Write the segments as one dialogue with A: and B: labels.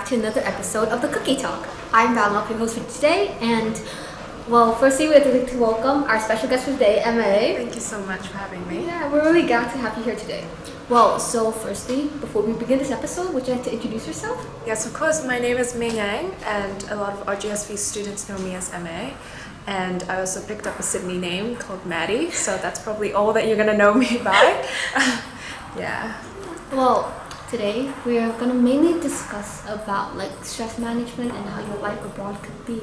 A: to another episode of the Cookie Talk. I'm Val, your host for today, and well, firstly, we'd like to welcome our special guest for today, MA.
B: Thank you so much for having me.
A: Yeah, we're really glad to have you here today. Well, so firstly, before we begin this episode, would you like to introduce yourself?
B: Yes, of course. My name is Ming Yang, and a lot of RGSV students know me as MA. And I also picked up a Sydney name called Maddie, so that's probably all that you're gonna know me by. Yeah.
A: Well, today we are going to mainly discuss about stress management and how your life abroad could be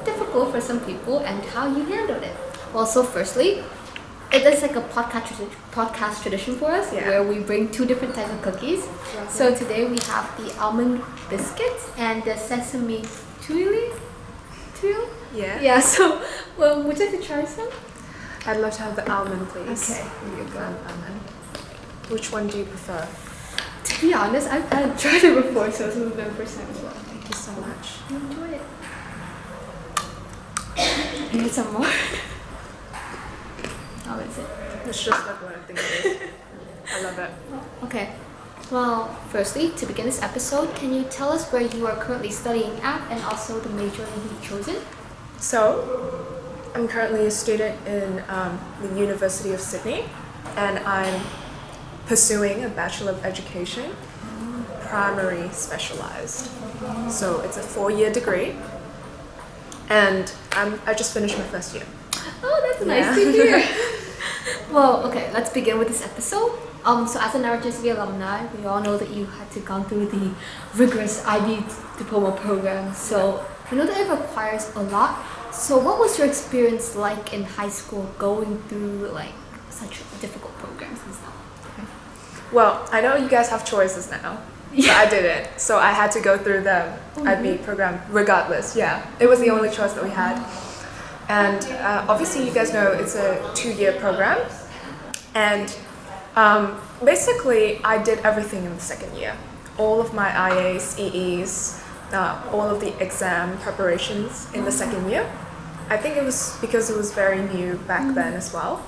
A: difficult for some people and how you handled it. Well, so firstly, it is like a podcast tradition for us where we bring two different types of cookies. So today we have the almond biscuits and the sesame tuile.
B: Yeah.
A: Yeah, so well, would you like to try some?
B: I'd love to have the almond, please.
A: Okay, here you go.
B: Almond. Which one do you prefer?
A: To be honest, I've tried it before, so this is the first time as well.
B: Thank you so much.
A: Enjoy it. You need some more? How is it?
B: It's just like what I think it is. I love it.
A: Okay. Well, firstly, to begin this episode, can you tell us where you are currently studying at and also the major you've chosen?
B: So, I'm currently a student in the University of Sydney, and I'm pursuing a Bachelor of Education, primary specialized. So it's a 4-year degree, and I just finished my first year.
A: Oh, that's nice to hear. Well, okay, let's begin with this episode. So as an RGSV alumni, we all know that you had to go through the rigorous IB diploma program. So we know that it requires a lot. So what was your experience like in high school going through such difficult programs and stuff?
B: Well, I know you guys have choices now, but I didn't. So I had to go through the IB program regardless. Yeah, it was the only choice that we had. And obviously you guys know it's a 2-year program. And basically I did everything in the second year. All of my IAs, EEs, all of the exam preparations in the second year. I think it was because it was very new back then as well.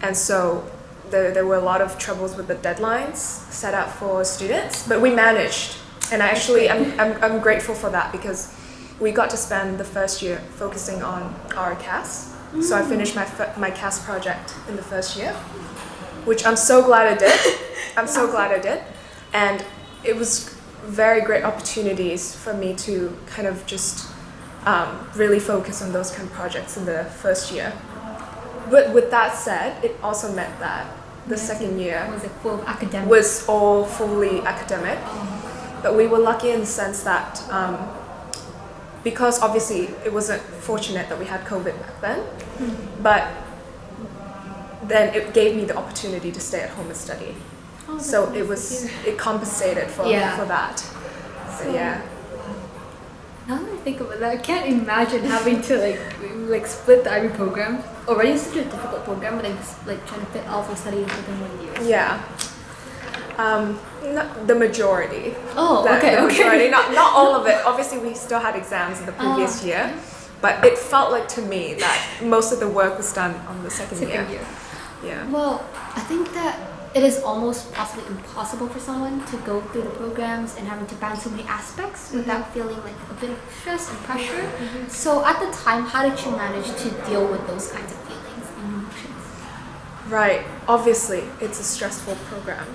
B: And so there were a lot of troubles with the deadlines set out for students, but we managed. And I'm grateful for that because we got to spend the first year focusing on our CAS. So I finished my CAS project in the first year, which I'm so glad I did. I'm so glad I did. And it was very great opportunities for me to kind of just really focus on those kind of projects in the first year. But with that said, it also meant that the second year was all fully academic. But we were lucky in the sense that because obviously it wasn't fortunate that we had COVID back then, but then it gave me the opportunity to stay at home and study. So it compensated for that. So yeah.
A: Now that I think about that, I can't imagine having to split the IB program. Already such a difficult program, but trying to fit all of the studies within 1 year.
B: Yeah. The majority.
A: Oh,
B: okay.
A: Okay.
B: Not all of it. Obviously, we still had exams in the previous year, but it felt like to me that most of the work was done on the second year. Yeah.
A: Well, I think that it is almost possibly impossible for someone to go through the programs and having to balance so many aspects without feeling a bit of stress and pressure. So at the time, how did you manage to deal with those kinds of feelings and emotions?
B: Right. Obviously, it's a stressful program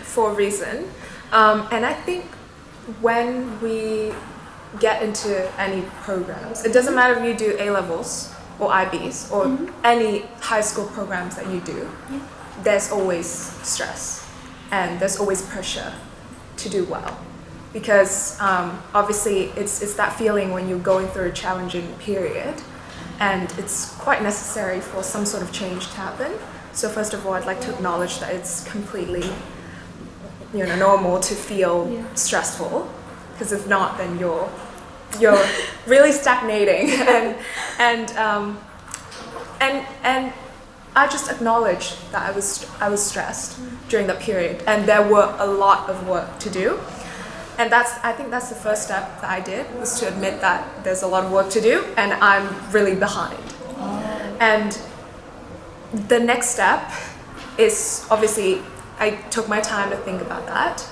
B: for a reason. And I think when we get into any programs, it doesn't matter if you do A-levels or IBs or any high school programs that you do, there's always stress and there's always pressure to do well. Because obviously it's that feeling when you're going through a challenging period and it's quite necessary for some sort of change to happen. So first of all, I'd like to acknowledge that it's completely normal to feel stressful, because if not, then you're really stagnating and I just acknowledged that I was stressed during that period, and there were a lot of work to do. And I think that's the first step that I did, was to admit that there's a lot of work to do and I'm really behind. And the next step is obviously I took my time to think about that,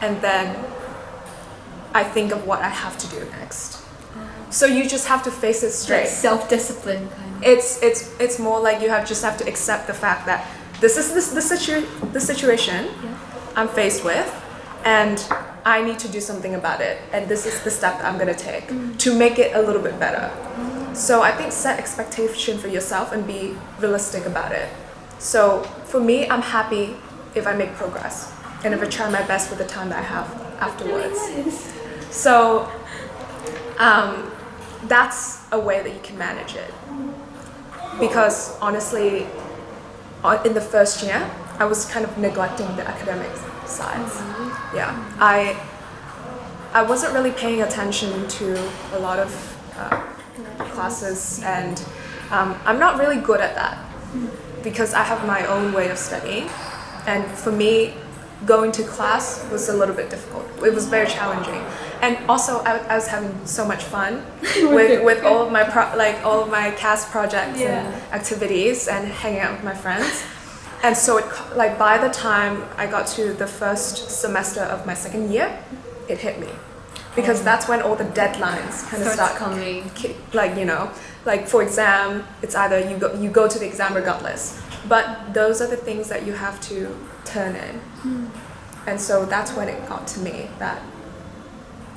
B: and then I think of what I have to do next. So you just have to face it
A: Like
B: straight.
A: self-discipline kind of.
B: It's more like you just have to accept the fact that this is the situation
A: Yeah.
B: I'm faced with, and I need to do something about it, and this is the step that I'm gonna take to make it a little bit better. So I think set expectation for yourself and be realistic about it. So for me, I'm happy if I make progress and if I try my best with the time that I have afterwards.
A: Nice.
B: So that's a way that you can manage it. Because honestly, in the first year, I was kind of neglecting the academic sides. Yeah, I wasn't really paying attention to a lot of classes, and I'm not really good at that because I have my own way of studying, and for me, going to class was a little bit difficult. It was very challenging, and also I was having so much fun with all of my all of my CAS projects and activities and hanging out with my friends. And so like by the time I got to the first semester of my second year, it hit me, because that's when all the deadlines kind of start
A: coming.
B: Like, you know, like for exam, it's either you go to the exam regardless, but those are the things that you have to turn in. And so that's when it got to me that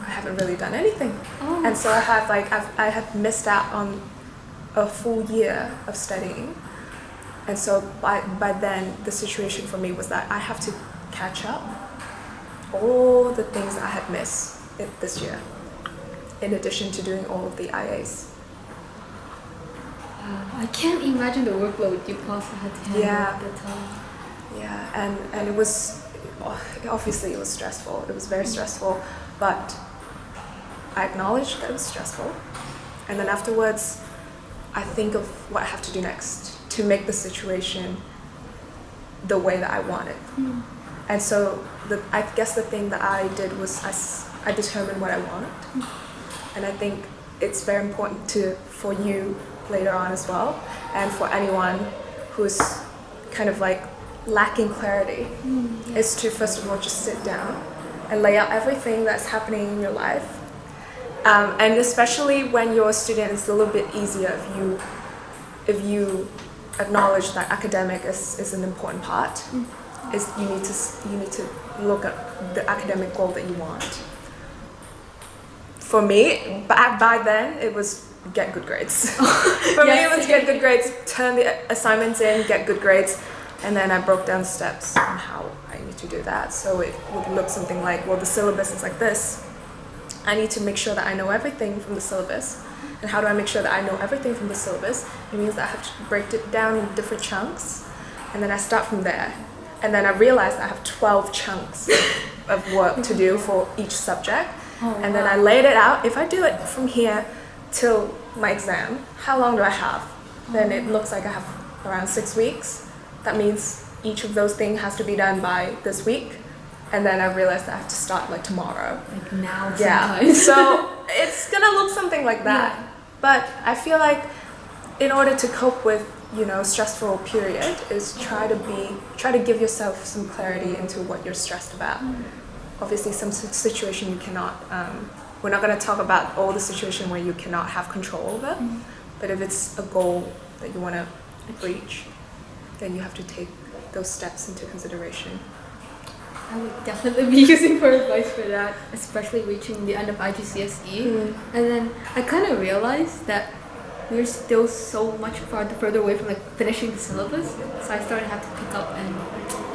B: I haven't really done anything. And so I had missed out on a full year of studying. And so by then the situation for me was that I have to catch up all the things that I had missed this year, in addition to doing all of the IAs.
A: I can't imagine the workload you also had to handle at the time.
B: Yeah, and it was, obviously it was stressful. It was very stressful, but I acknowledged that it was stressful. And then afterwards, I think of what I have to do next to make the situation the way that I want it. And so I guess the thing that I did was I determined what I wanted. And I think it's very important for you later on as well, and for anyone who's kind of like lacking clarity, is to first of all just sit down and lay out everything that's happening in your life. And especially when you're a student, it's a little bit easier if you acknowledge that academic is an important part. Is you need to look at the academic goal that you want. For me, by then it was get good grades. For me, it was get good grades, turn the assignments in, get good grades, and then I broke down steps on how I need to do that. So it would look something like, well, the syllabus is like this. I need to make sure that I know everything from the syllabus. And how do I make sure that I know everything from the syllabus? It means that I have to break it down in different chunks, and then I start from there. And then I realized I have 12 chunks of work to do for each subject. And then I laid it out. If I do it from here till my exam, how long do I have? Then it looks like I have around 6 weeks. That means each of those things has to be done by this week. And then I realized that I have to start like tomorrow.
A: Like now
B: Yeah.
A: sometimes.
B: So it's gonna look something like that.
A: Yeah.
B: But I feel like in order to cope with, stressful period, is try to give yourself some clarity into what you're stressed about. Obviously, some situation you cannot. We're not going to talk about all the situation where you cannot have control over. But if it's a goal that you want to reach, then you have to take those steps into consideration.
A: I would definitely be using for advice for that, especially reaching the end of IGCSE. And then I kind of realized that we're still so much further away from like finishing the syllabus. So I started to have to pick up, and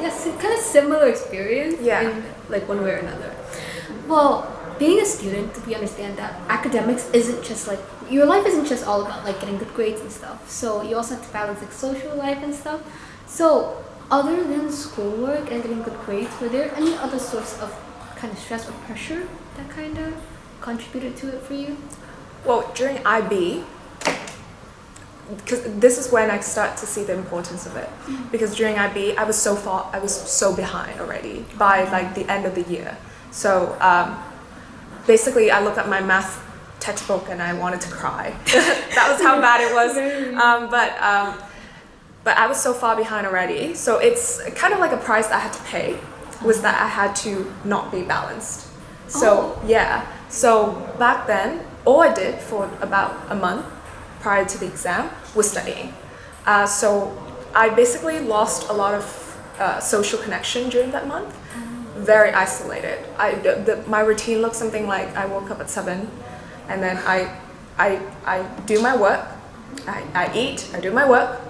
A: yes, kind of similar experience in like one way or another. Well, being a student, we understand that academics isn't just like, your life isn't just all about like getting good grades and stuff. So you also have to balance like social life and stuff. So other than schoolwork and getting good grades, were there any other sorts of kind of stress or pressure that kind of contributed to it for you?
B: Well, during IB, because this is when I start to see the importance of it. Because during IB, I was so behind already by like the end of the year. So basically, I looked at my math textbook and I wanted to cry. That was how bad it was. But I was so far behind already. So it's kind of like a price that I had to pay, was that I had to not be balanced. So yeah, so back then, all I did for about a month prior to the exam was studying. So I basically lost a lot of social connection during that month. Very isolated. My routine looked something like I woke up at 7, and then I do my work, I eat, I do my work,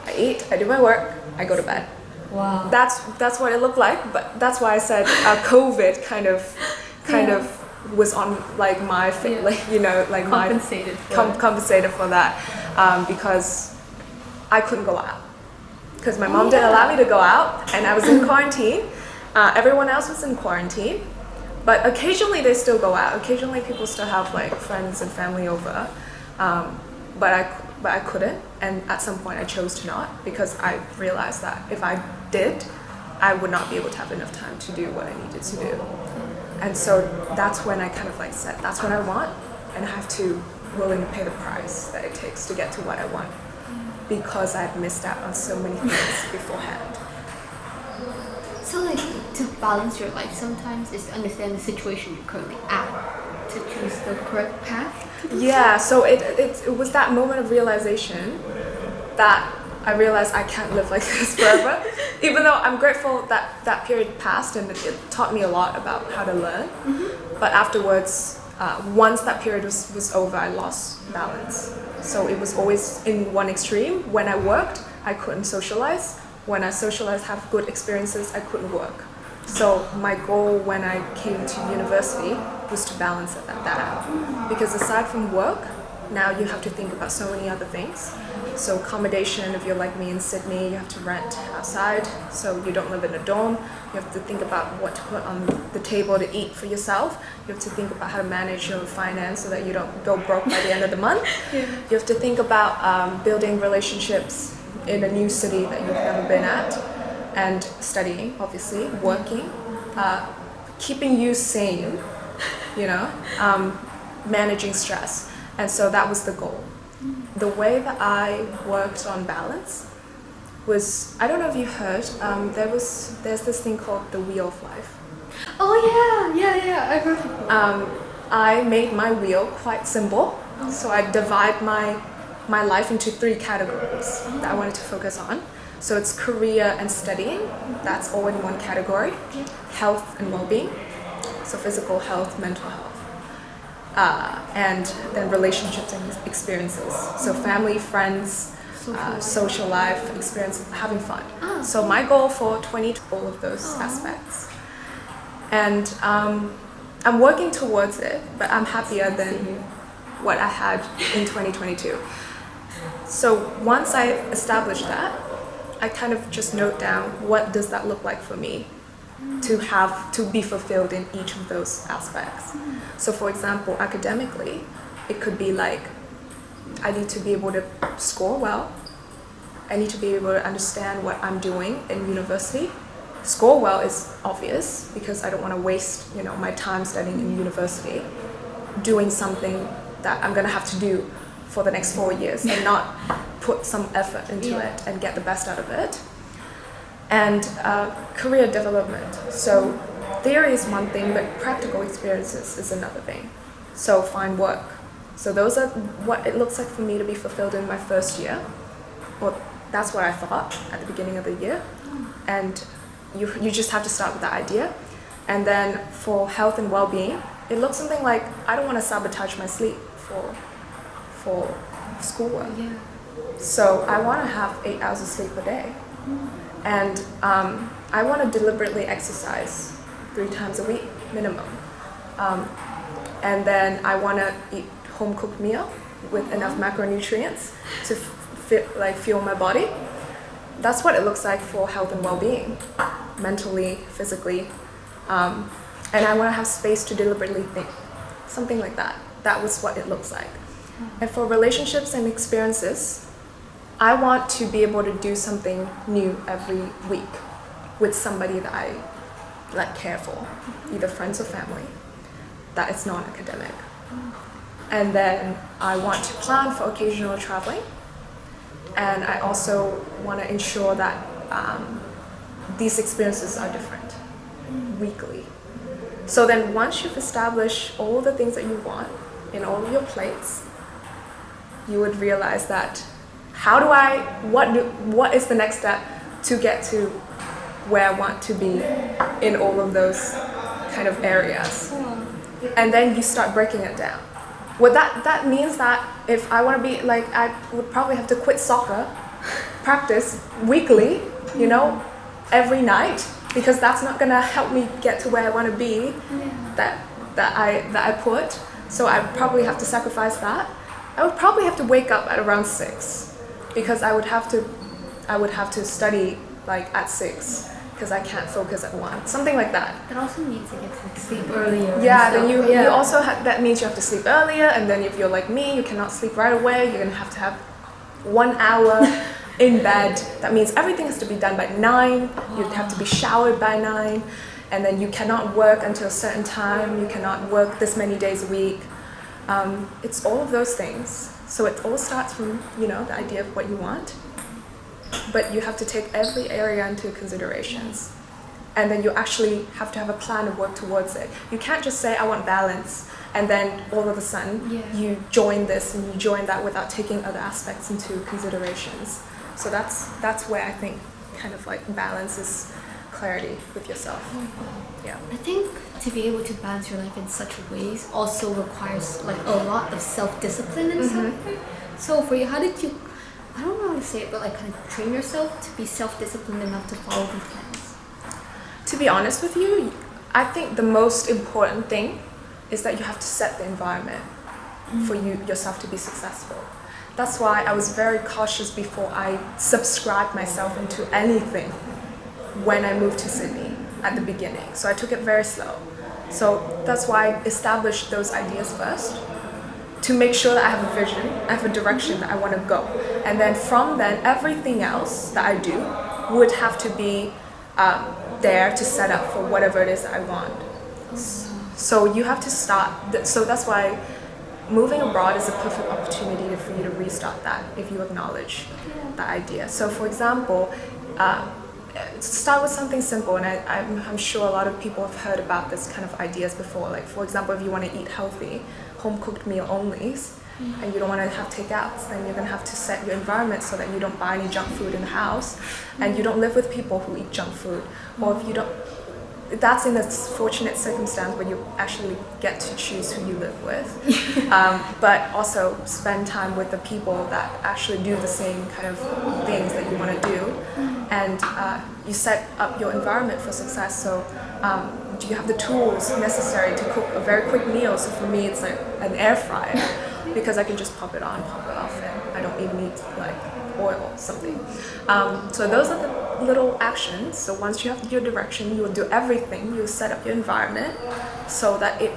B: I eat, I do my work, I go to bed.
A: Wow.
B: That's what it looked like, but that's why I said COVID kind of was on like my like like
A: Compensated for it.
B: compensated for that, because I couldn't go out because my mom didn't allow me to go out, and I was in quarantine. Everyone else was in quarantine, but occasionally they still go out. Occasionally people still have like friends and family over, but I couldn't, and at some point I chose to not, because I realized that if I did, I would not be able to have enough time to do what I needed to do. And so that's when I kind of like said, that's what I want, and I have to willing to pay the price that it takes to get to what I want, because I've missed out on so many things beforehand.
A: So like to balance your life sometimes is to understand the situation you're currently at to choose the correct path.
B: Yeah, so it was that moment of realization that I realized I can't live like this forever. Even though I'm grateful that that period passed and it taught me a lot about how to learn. But afterwards, once that period was over, I lost balance. So it was always in one extreme. When I worked, I couldn't socialize. When I socialized, have good experiences, I couldn't work. So my goal when I came to university was to balance that out. Because aside from work, now you have to think about so many other things. So accommodation, if you're like me in Sydney, you have to rent outside, so you don't live in a dorm. You have to think about what to put on the table to eat for yourself. You have to think about how to manage your finance so that you don't go broke by the end of the month. You have to think about building relationships in a new city that you've never been at, and studying, obviously, working, keeping you sane, managing stress. And so that was the goal. The way that I worked on balance was, I don't know if you heard, there's this thing called the Wheel of Life.
A: Oh yeah, I heard of it.
B: I made my wheel quite simple, so I divide my life into 3 categories that I wanted to focus on. So it's career and studying, that's all in one category. Health and well-being, so physical health, mental health. And then relationships and experiences, so family, friends, social life, experience, having fun. So my goal for 2020, all of those aspects. And I'm working towards it, but I'm happier than what I had in 2022. So once I established that, I kind of just note down what does that look like for me to be fulfilled in each of those aspects. So for example, academically, it could be like, I need to be able to score well. I need to be able to understand what I'm doing in university. Score well is obvious because I don't want to waste, my time studying in university, doing something that I'm gonna have to do for the next 4 years and not put some effort into it and get the best out of it. And career development. So theory is one thing, but practical experiences is another thing. So find work. So those are what it looks like for me to be fulfilled in my first year. Well, that's what I thought at the beginning of the year. And you just have to start with the idea. And then for health and well-being, it looks something like, I don't want to sabotage my sleep for schoolwork. So I want to have 8 hours of sleep a day. And I want to deliberately exercise 3 times a week minimum. And then I want to eat home-cooked meal with enough macronutrients to fuel my body. That's what it looks like for health and well-being, mentally, physically. And I want to have space to deliberately think, something like that. That was what it looks like. And for relationships and experiences, I want to be able to do something new every week with somebody that I care for, either friends or family, that is non-academic. And then I want to plan for occasional traveling. And I also want to ensure that these experiences are different weekly. So then once you've established all the things that you want in all of your plates, you would realize that what is the next step to get to where I want to be in all of those kind of areas. And then you start breaking it down. Well, that means that if I want to be like, I would probably have to quit soccer, practice weekly, every night, because that's not gonna help me get to where I want to be. That I put. So I probably have to sacrifice that. I would probably have to wake up at around 6, because I would have to study like at 6, because I can't focus at 1, something like that.
A: That also means you get to sleep earlier.
B: Yeah, then you also that means you have to sleep earlier, and then if you're like me, you cannot sleep right away. You're gonna have 1 hour in bed. That means everything has to be done by 9. You'd have to be showered by 9, and then you cannot work until a certain time. You cannot work this many days a week. It's all of those things. So it all starts from the idea of what you want, but you have to take every area into considerations, and then you actually have to have a plan and work towards it. You can't just say I want balance, and then all of a sudden you join this and you join that without taking other aspects into considerations. So that's where I think kind of like balance is clarity with yourself. Yeah.
A: I think to be able to balance your life in such ways also requires like a lot of self-discipline and stuff. So for you, how did you, I don't know how to say it, but like kind of train yourself to be self-disciplined enough to follow these plans?
B: To be honest with you, I think the most important thing is that you have to set the environment for yourself to be successful. That's why I was very cautious before I subscribed myself into anything when I moved to Sydney at the beginning. So I took it very slow. So that's why I established those ideas first, to make sure that I have a vision, I have a direction that I want to go. And then from then, everything else that I do would have to be there to set up for whatever it is that I want. So you have to start, so that's why moving abroad is a perfect opportunity for you to restart that if you acknowledge that idea. So for example, start with something simple, and I'm sure a lot of people have heard about this kind of ideas before. Like for example, if you want to eat healthy, home cooked meal only, and you don't want to have takeouts, then you're going to have to set your environment so that you don't buy any junk food in the house, and you don't live with people who eat junk food. Or if you don't, that's in a fortunate circumstance where you actually get to choose who you live with, but also spend time with the people that actually do the same kind of things that you want to do, and you set up your environment for success. So do you have the tools necessary to cook a very quick meal? So for me, it's like an air fryer, because I can just pop it on, pop it off, and I don't even need like oil or something. So those are the little actions. So once you have your direction, you will do everything. You'll set up your environment so that it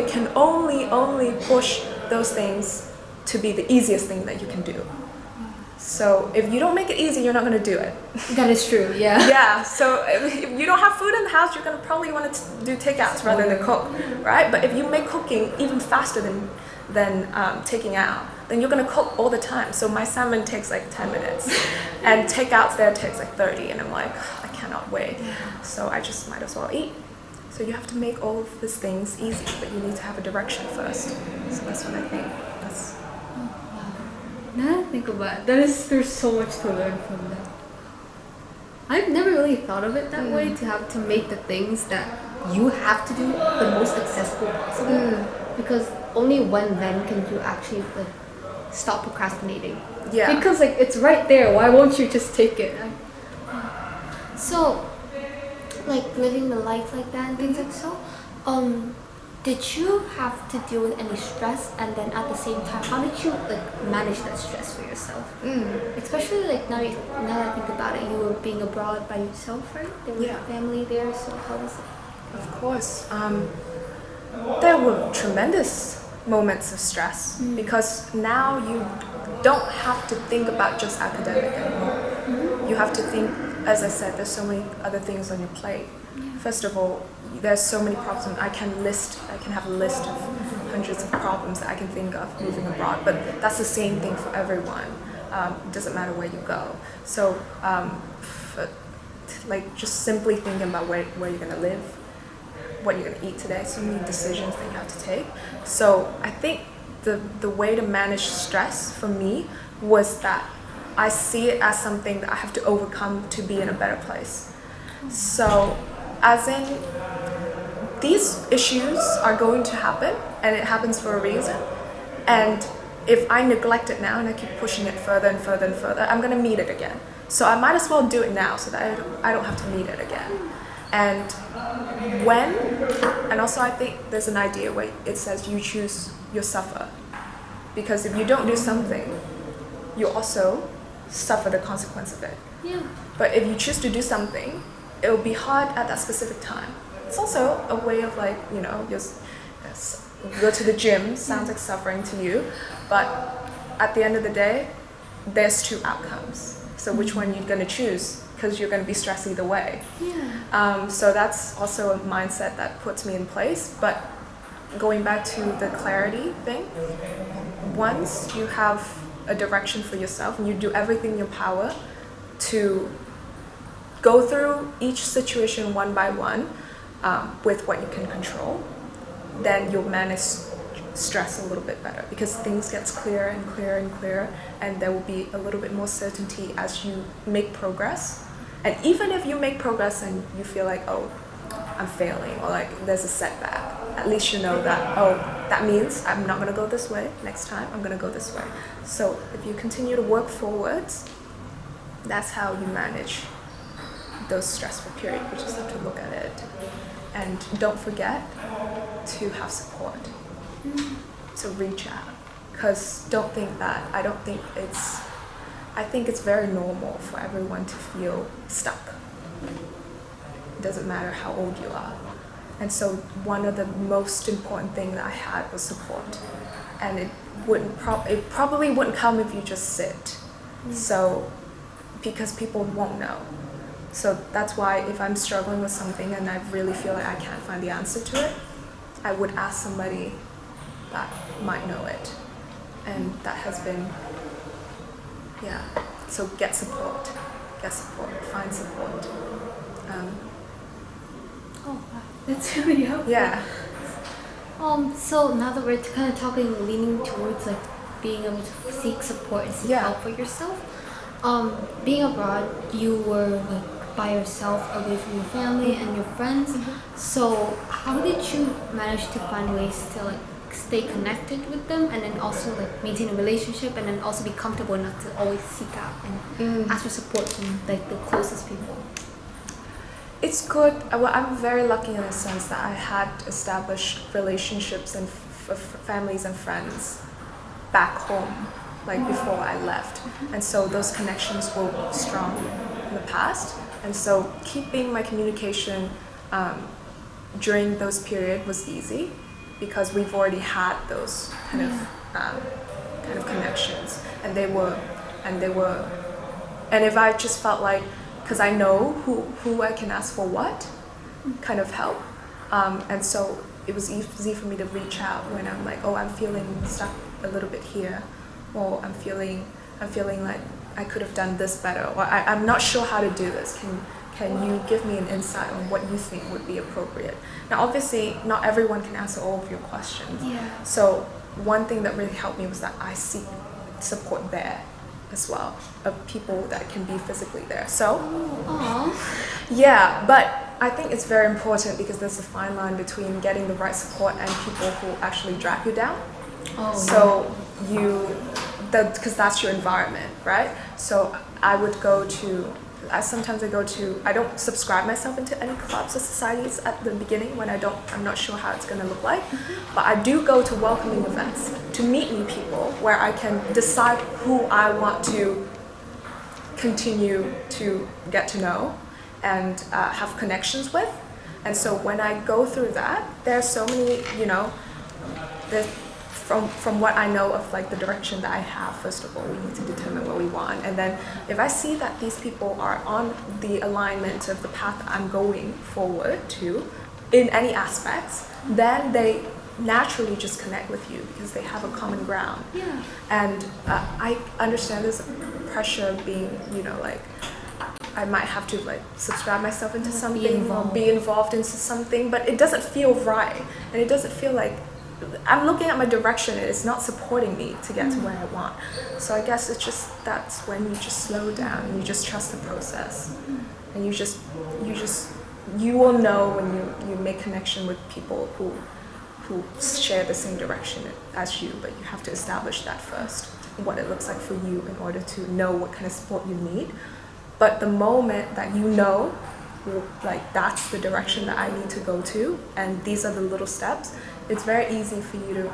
B: can only push those things to be the easiest thing that you can do. So if you don't make it easy, you're not going to do it.
A: That is true, yeah.
B: Yeah, so if you don't have food in the house, you're going to probably want to do takeouts rather than cook, right? But if you make cooking even faster than taking out, then you're going to cook all the time. So my salmon takes like 10 minutes, and takeouts there takes like 30, and I'm like, I cannot wait. So I just might as well eat. So you have to make all of these things easy, but you need to have a direction first. So that's what I think.
A: Now that I think about it, there's so much to learn from that. I've never really thought of it that way, to have to make the things that you have to do the most accessible possible. Because only when then can you actually like stop procrastinating.
B: Yeah.
A: Because like it's right there. Why won't you just take it? So, like living the life like that and things like so. Did you have to deal with any stress, and then at the same time, how did you like manage that stress for yourself? Especially like now that I think about it, you were being abroad by yourself, right? There was a family there, so how was it?
B: Of course. There were tremendous moments of stress, because now you don't have to think about just academic anymore. You have to think, as I said, there's so many other things on your plate. First of all, there's so many problems. I can have a list of hundreds of problems that I can think of moving abroad, but that's the same thing for everyone. It doesn't matter where you go. So like just simply thinking about where you're gonna live, what you're gonna eat today, so many decisions that you have to take. So I think the way to manage stress for me was that I see it as something that I have to overcome to be in a better place. So as in, these issues are going to happen and it happens for a reason. And if I neglect it now and I keep pushing it further and further and further, I'm gonna meet it again. So I might as well do it now so that I don't have to meet it again. And and also I think there's an idea where it says you choose your suffer. Because if you don't do something, you also suffer the consequence of it.
A: Yeah.
B: But if you choose to do something, it will be hard at that specific time. It's also a way of like, just go to the gym, sounds like suffering to you, but at the end of the day, there's two outcomes. So which one you're gonna choose? Because you're gonna be stressed either way.
A: Yeah.
B: So that's also a mindset that puts me in place. But going back to the clarity thing, once you have a direction for yourself and you do everything in your power to go through each situation one by one with what you can control, then you'll manage stress a little bit better because things gets clearer and clearer and clearer, and there will be a little bit more certainty as you make progress. And even if you make progress and you feel like, oh, I'm failing, or like there's a setback, at least you know that, oh, that means I'm not going to go this way next time, I'm going to go this way. So if you continue to work forwards, that's how you manage those stressful periods. You just have to look at it. And don't forget to have support, to reach out. Because I think it's very normal for everyone to feel stuck. It doesn't matter how old you are. And so one of the most important things that I had was support. And it probably wouldn't come if you just sit. So, because people won't know. So that's why if I'm struggling with something and I really feel like I can't find the answer to it, I would ask somebody that might know it. And that has been, so get support, find support.
A: Oh, wow. That's really helpful.
B: Yeah.
A: So now that we're kind of leaning towards like being able to seek support and seek help for yourself, being abroad, you were like by yourself, away from your family and your friends. So how did you manage to find ways to like stay connected with them and then also like maintain a relationship and then also be comfortable enough to always seek out and ask for support from like the closest people?
B: It's good. Well, I'm very lucky in the sense that I had established relationships and families and friends back home, like before I left. And so those connections were strong in the past. And so keeping my communication during those periods was easy because we've already had those kind of connections. And if I just felt like, because I know who I can ask for what kind of help. And so it was easy for me to reach out when I'm like, oh, I'm feeling stuck a little bit here, or I'm feeling like I could have done this better, or I'm not sure how to do this. Can you give me an insight on what you think would be appropriate? Now, obviously, not everyone can answer all of your questions.
A: Yeah.
B: So one thing that really helped me was that I seek support there as well, of people that can be physically there. So, but I think it's very important because there's a fine line between getting the right support and people who actually drag you down. So because that's your environment, right? So I don't subscribe myself into any clubs or societies at the beginning when I'm not sure how it's going to look like. But I do go to welcoming events to meet new people where I can decide who I want to continue to get to know and have connections with. And so when I go through that, there are so many, from what I know of like the direction that I have, first of all, we need to determine what we want. And then if I see that these people are on the alignment of the path that I'm going forward to in any aspects, then they naturally just connect with you because they have a common ground.
A: Yeah.
B: And I understand this pressure of being, I might have to like subscribe myself into
A: Be
B: something or
A: involved.
B: be involved into something, but it doesn't feel right, and it doesn't feel like I'm looking at my direction and it's not supporting me to get to where I want. So I guess it's just that's when you just slow down and you just trust the process, and you will know when you make connection with people who share the same direction as you, but you have to establish that first, what it looks like for you in order to know what kind of support you need. But the moment that you know, like that's the direction that I need to go to, and these are the little steps, it's very easy for you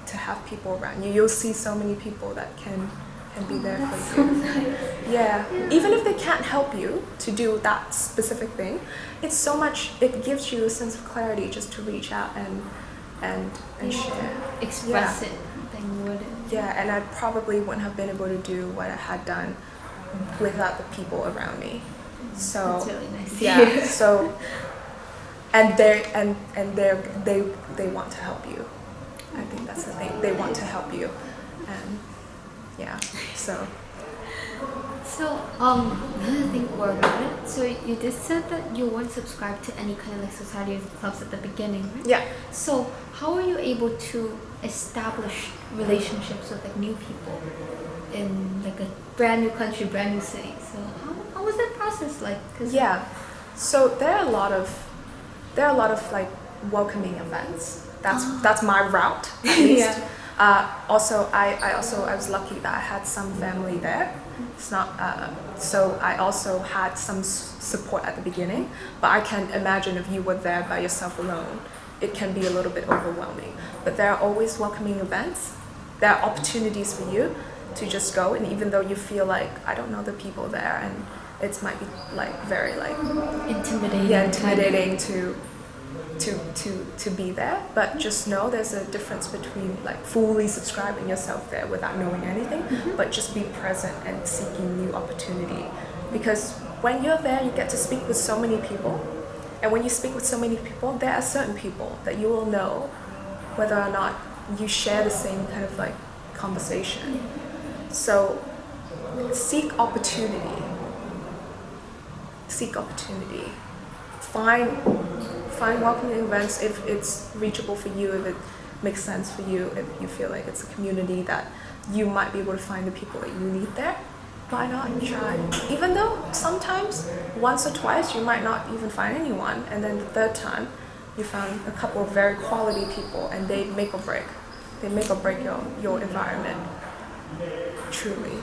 B: to have people around you. You'll see so many people that can be there for you. Yeah, even if they can't help you to do that specific thing, it gives you a sense of clarity just to reach out and share.
A: Express it, then you wouldn't.
B: Yeah, and I probably wouldn't have been able to do what I had done without the people around me. So
A: That's really nice.
B: yeah, so and they want to help you. I think that's the thing. They want to help you, and yeah, so.
A: So, another thing more about it. So you just said that you weren't subscribed to any kind of like societies or clubs at the beginning, right?
B: Yeah.
A: So how are you able to establish relationships with like new people in like a brand new country, brand new city? So how was that process like? 'Cause
B: Yeah, so there are a lot of like welcoming events. That's my route at least. Also, I was lucky that I had some family there. It's not so I also had some support at the beginning, but I can imagine if you were there by yourself alone, it can be a little bit overwhelming. But there are always welcoming events. There are opportunities for you to just go, and even though you feel like I don't know the people there, and it might be like very like intimidating to be there, but just know there's a difference between like fully subscribing yourself there without knowing anything, but just be present and seeking new opportunity. Because when you're there, you get to speak with so many people, and when you speak with so many people, there are certain people that you will know whether or not you share the same kind of like conversation. So seek opportunity. Find welcoming events if it's reachable for you, if it makes sense for you, if you feel like it's a community that you might be able to find the people that you need there. Why not try? Even though sometimes once or twice you might not even find anyone, and then the third time you found a couple of very quality people, and they make or break your environment. Truly.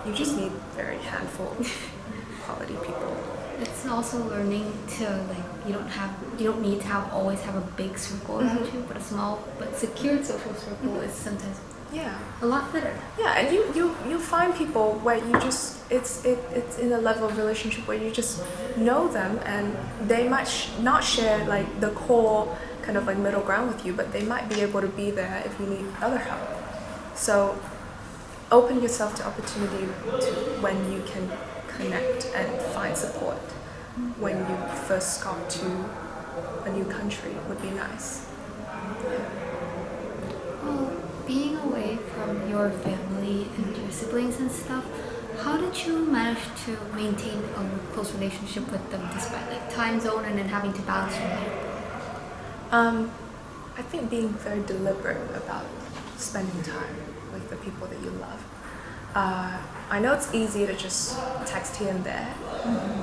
B: You just need very handful of quality people.
A: It's also learning to like you don't need to always have a big circle around you, but a small but secured social circle is sometimes a lot better.
B: Yeah, and you find people where you just it's in a level of relationship where you just know them, and they might not share like the core kind of like middle ground with you, but they might be able to be there if you need other help. So open yourself to opportunity to when you can connect and find support when you first come to a new country would be nice.
A: Well, being away from your family and your siblings and stuff, how did you manage to maintain a close relationship with them despite like time zone and then having to balance your life?
B: I think being very deliberate about spending time with the people that you love. I know it's easy to just text here and there,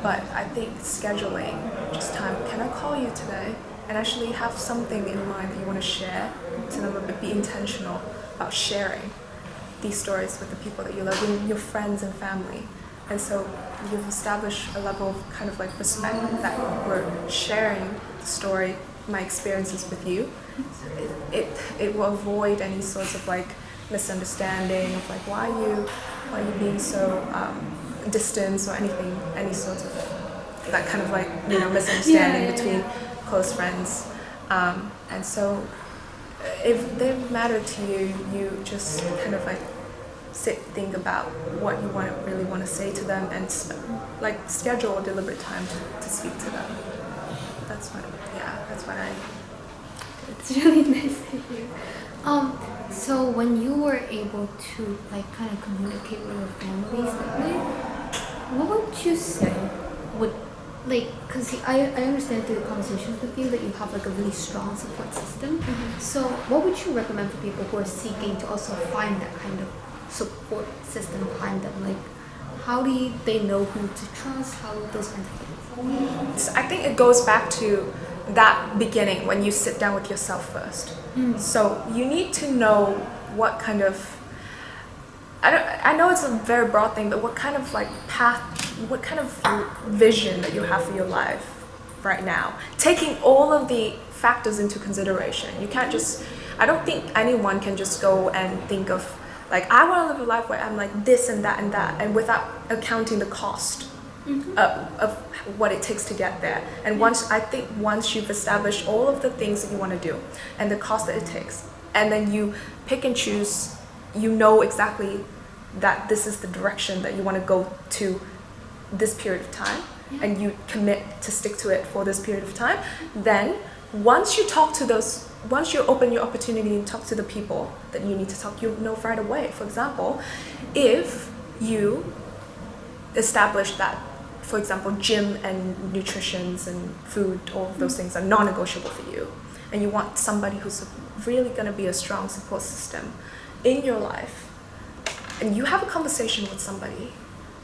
B: but I think scheduling just time. Can I call you today? And actually have something in mind that you want to share to them, but be intentional about sharing these stories with the people that you love, with your friends and family. And so you've established a level of kind of like respect that we're sharing the story, my experiences with you. It will avoid any sorts of like misunderstanding of like why are you being so distant or anything, any sort of that kind of like misunderstanding between close friends. And so if they matter to you, you just kind of like think about what you really want to say to them, and like schedule a deliberate time to speak to them. That's what I.
A: It's really nice to hear. So when you were able to like kind of communicate with your families that way, What would you say would, like, because I understand through the conversations with you that you have like a really strong support system. So what would you recommend for people who are seeking to also find that kind of support system behind them? Like, how do they know who to trust? How those kinds of things?
B: So I think it goes back to that beginning when you sit down with yourself first. So you need to know what kind of, I know it's a very broad thing, but what kind of like path, what kind of vision that you have for your life right now, taking all of the factors into consideration. You can't just, I don't think anyone can just go and think of like, I want to live a life where I'm like this and that and without accounting the cost of what it takes to get there. And once you've established all of the things that you want to do and the cost that it takes, and then you pick and choose, you know exactly that this is the direction that you want to go to this period of time, and you commit to stick to it for this period of time, then once you open your opportunity and talk to the people that you need to talk, you know right away. For example, if you establish that, for example, gym and nutrition and food, all of those things are non-negotiable for you, and you want somebody who's really going to be a strong support system in your life, and you have a conversation with somebody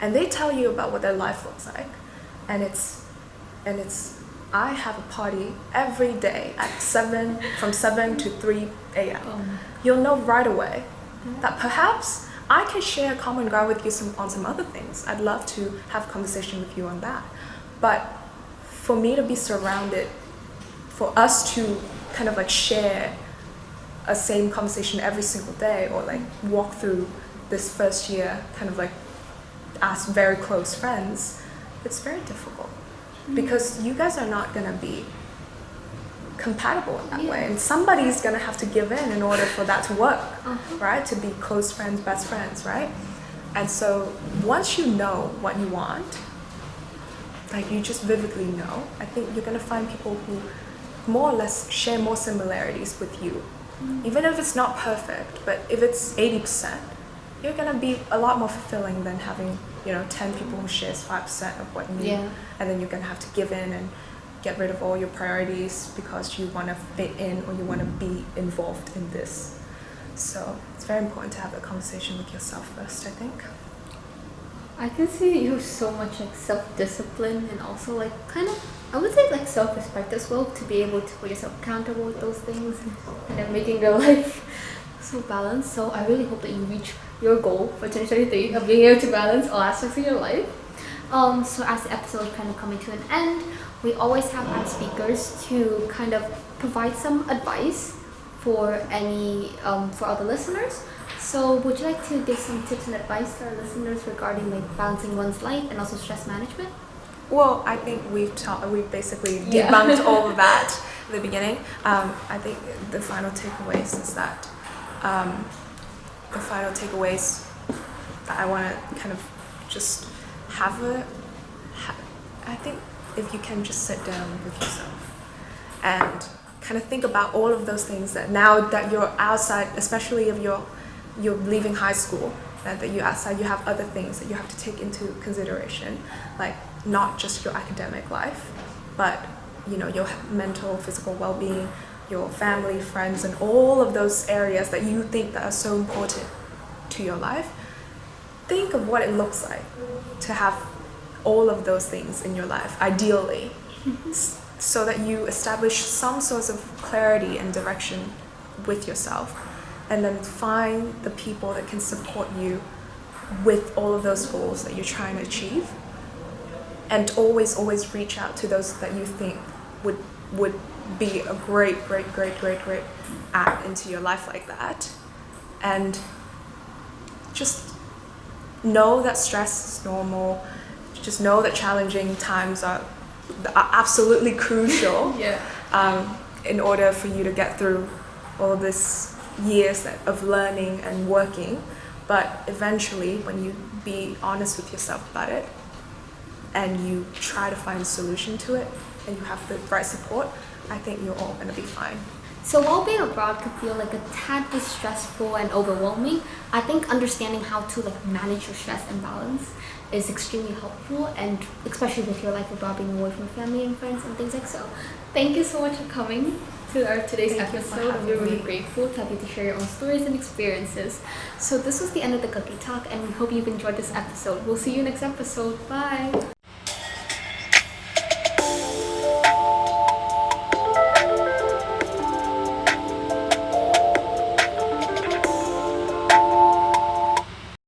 B: and they tell you about what their life looks like, and it's I have a party every day at from 7 to 3 a.m. You'll know right away that perhaps I can share common ground with you on some other things. I'd love to have a conversation with you on that. But for me to be surrounded, for us to kind of like share a same conversation every single day, or like walk through this first year kind of like as very close friends, it's very difficult. Because you guys are not going to be compatible in that way, and somebody's going to have to give in order for that to work, right? To be close friends, best friends, right? And so once you know what you want, like you just vividly know, I think you're going to find people who more or less share more similarities with you. Even if it's not perfect, but if it's 80%, you're going to be a lot more fulfilling than having 10 people who shares 5% of what you need, and then you're going to have to give in and get rid of all your priorities because you want to fit in or you want to be involved in this. So it's very important to have a conversation with yourself first, I think.
A: I can see you have so much like self-discipline and also like kind of, I would say like self-respect as well, to be able to hold yourself accountable with those things and then making your life so balanced. So I really hope that you reach your goal for 2023 of being able to balance all aspects of your life. So as the episode is kind of coming to an end, we always have our speakers to kind of provide some advice for for other listeners. So would you like to give some tips and advice to our listeners regarding like balancing one's life and also stress management?
B: Well, I think we've basically debunked all of that at the beginning. I think the final takeaways is that I want to kind of just I think if you can just sit down with yourself and kind of think about all of those things that now that you're outside, especially if you're leaving high school, that you're outside, you have other things that you have to take into consideration, like not just your academic life, but your mental, physical well-being, your family, friends, and all of those areas that you think that are so important to your life. Think of what it looks like to have all of those things in your life, ideally, so that you establish some sorts of clarity and direction with yourself, and then find the people that can support you with all of those goals that you're trying to achieve, and always reach out to those that you think would be a great add into your life like that. And just know that stress is normal. Just know that challenging times are absolutely crucial in order for you to get through all of this years of learning and working. But eventually, when you be honest with yourself about it and you try to find a solution to it and you have the right support, I think you're all going to be fine.
A: So while being abroad could feel like a tad bit stressful and overwhelming, I think understanding how to like manage your stress and balance is extremely helpful, and especially with your life abroad, being away from family and friends and things like so. Thank you so much for coming to our today's
B: Thank you for
A: episode.
B: having
A: We're really
B: me.
A: grateful to have you to share your own stories and experiences. So this was the end of the cookie talk, and we hope you've enjoyed this episode. We'll see you next episode. Bye.